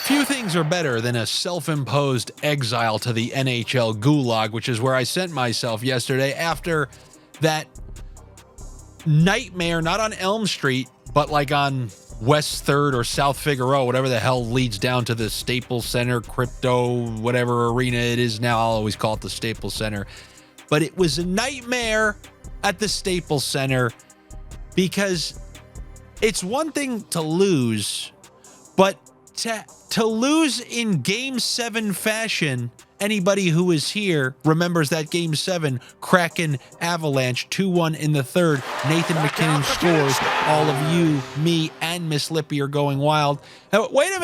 Few things are better than a self-imposed exile to the NHL gulag, which is where I sent myself yesterday after that nightmare, not on Elm Street, but like on West 3rd or South Figueroa, whatever the hell leads down to the Staples Center, crypto, whatever arena it is now. I'll always call it the Staples Center. But it was a nightmare at the Staples Center because it's one thing to lose, but to lose in Game 7 fashion. Anybody who is here remembers that Game 7 Kraken Avalanche 2-1 in the third. Nathan McKinnon scores. All of you, me, and Miss Lippy are going wild. Now, wait a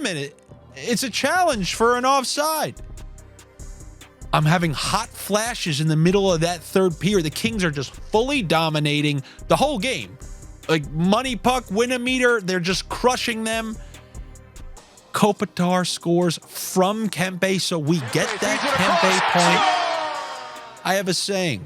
minute. It's a challenge for an offside. I'm having hot flashes in the middle of that third period. The Kings are just fully dominating the whole game. Like money puck, win-a-meter, they're just crushing them. Kopitar scores from Kempe, so we get that Kempe point. I have a saying.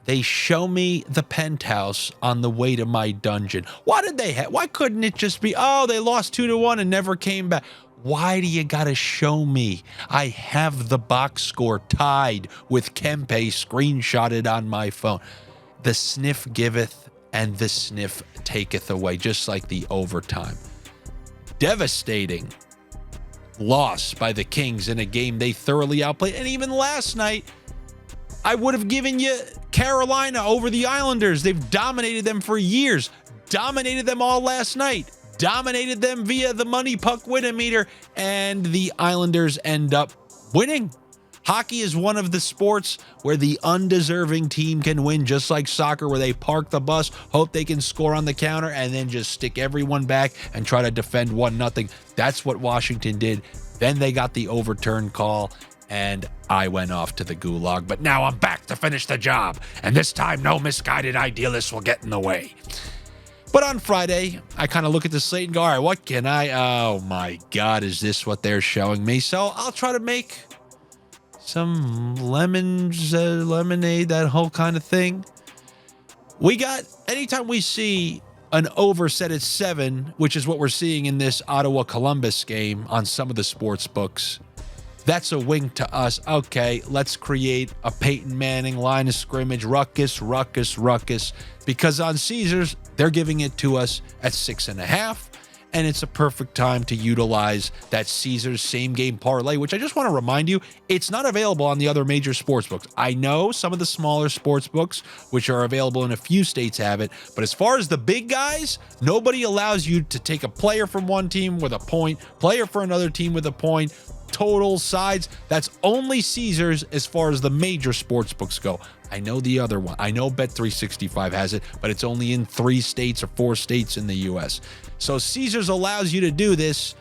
They show me the penthouse on the way to my dungeon. Why couldn't it just be, oh, they lost 2-1 and never came back? Why do you gotta show me? I have the box score tied with Kempe screenshotted on my phone. The sniff giveth and the sniff taketh away, just like the overtime. Devastating loss by the Kings in a game they thoroughly outplayed. And even last night, I would have given you Carolina over the Islanders. They've dominated them for years. Dominated them all last night. Dominated them via the money puck win-a-meter. And the Islanders end up winning. Hockey is one of the sports where the undeserving team can win, just like soccer, where they park the bus, hope they can score on the counter, and then just stick everyone back and try to defend 1-0. That's what Washington did. Then they got the overturn call, and I went off to the gulag. But now I'm back to finish the job, and this time no misguided idealists will get in the way. But on Friday, I kind of look at the slate and go, all right, what can oh my God, is this what they're showing me? So I'll try to make some lemonade, that whole kind of thing. Anytime we see an over set at 7, which is what we're seeing in this Ottawa-Columbus game on some of the sports books, that's a wink to us. Okay, let's create a Peyton Manning line of scrimmage, ruckus, because on Caesars, they're giving it to us at 6.5. And it's a perfect time to utilize that Caesars same game parlay, which I just want to remind you, it's not available on the other major sports books. I know some of the smaller sports books, which are available in a few states, have it. But as far as the big guys, nobody allows you to take a player from one team with a point, player for another team with a point, total sides. That's only Caesars as far as the major sports books go. I know the other one. I know Bet365 has it, but it's only in 3 states or 4 states in the U.S. So Caesars allows you to do this.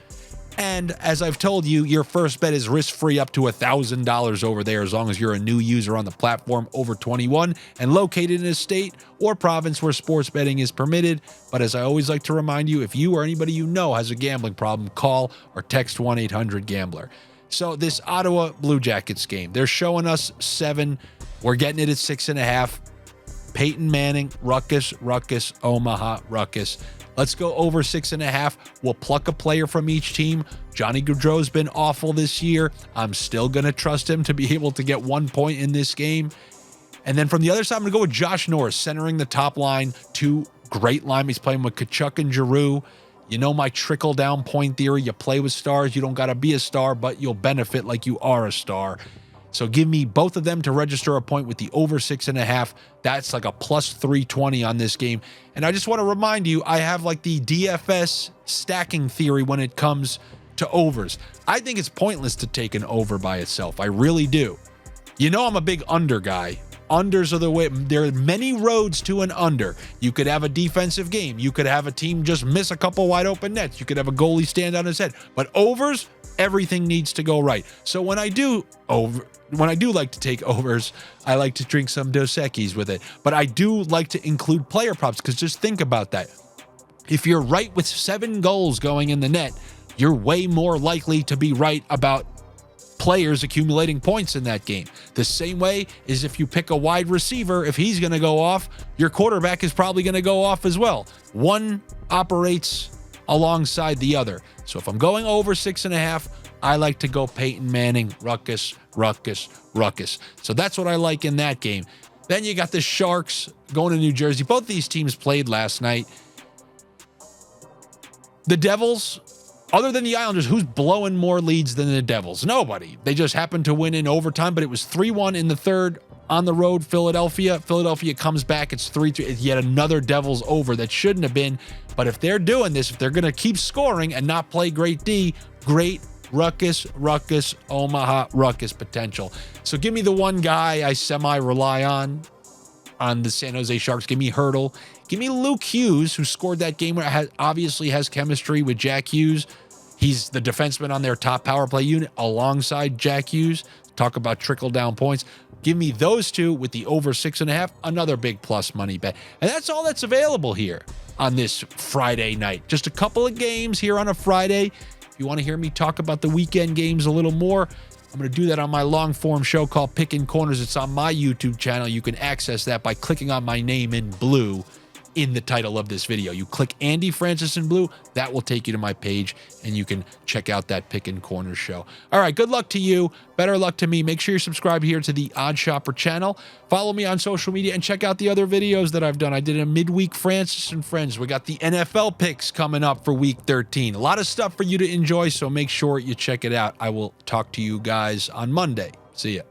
And as I've told you, your first bet is risk-free up to $1,000 over there as long as you're a new user on the platform over 21 and located in a state or province where sports betting is permitted. But as I always like to remind you, if you or anybody you know has a gambling problem, call or text 1-800-GAMBLER. So this Ottawa Blue Jackets game, they're showing us 7. We're getting it at 6.5. Peyton Manning, ruckus, Omaha, ruckus. Let's go over 6.5. We'll pluck a player from each team. Johnny Gaudreau's been awful this year. I'm still going to trust him to be able to get 1 point in this game. And then from the other side, I'm going to go with Josh Norris, centering the top line. 2 great linemen. He's playing with Tkachuk and Giroux. You know my trickle-down point theory. You play with stars. You don't got to be a star, but you'll benefit like you are a star. So give me both of them to register a point with the over 6.5. That's like a plus 320 on this game. And I just want to remind you, I have like the DFS stacking theory when it comes to overs. I think it's pointless to take an over by itself. I really do. You know I'm a big under guy. Unders are the way. There are many roads to an under. You could have a defensive game. You could have a team just miss a couple wide open nets. You could have a goalie stand on his head. But overs, everything needs to go right. So when I do like to take overs, I like to drink some Dos Equis with it. But I do like to include player props, because just think about that. If you're right with 7 goals going in the net, you're way more likely to be right about players accumulating points in that game. The same way is if you pick a wide receiver, if he's going to go off, your quarterback is probably going to go off as well. One operates alongside the other. So if I'm going over 6.5, I like to go Peyton Manning, ruckus. So that's what I like in that game. Then you got the Sharks going to New Jersey. Both these teams played last night. The Devils, other than the Islanders, who's blowing more leads than the Devils? Nobody. They just happened to win in overtime, but it was 3-1 in the third on the road, Philadelphia. Philadelphia comes back. It's 3-3. It's yet another Devils over that shouldn't have been. But if they're doing this, if they're going to keep scoring and not play great D, great ruckus, Omaha ruckus potential. So give me the one guy I semi-rely on the San Jose Sharks. Give me Hurdle. Give me Luke Hughes, who scored that game where obviously has chemistry with Jack Hughes. He's the defenseman on their top power play unit alongside Jack Hughes. Talk about trickle-down points. Give me those two with the over 6.5, another big plus money bet. And that's all that's available here on this Friday night. Just a couple of games here on a Friday. If you want to hear me talk about the weekend games a little more, I'm going to do that on my long-form show called Pickin' Corners. It's on my YouTube channel. You can access that by clicking on my name in blue in the title of this video. You click Andy Francis in blue, that will take you to my page, and you can check out that Pickin' Corners show. All right, good luck to you. Better luck to me. Make sure you're subscribed here to the Odd Shopper channel. Follow me on social media and check out the other videos that I've done. I did a midweek Francis and Friends. We got the NFL picks coming up for week 13. A lot of stuff for you to enjoy, so make sure you check it out. I will talk to you guys on Monday. See ya.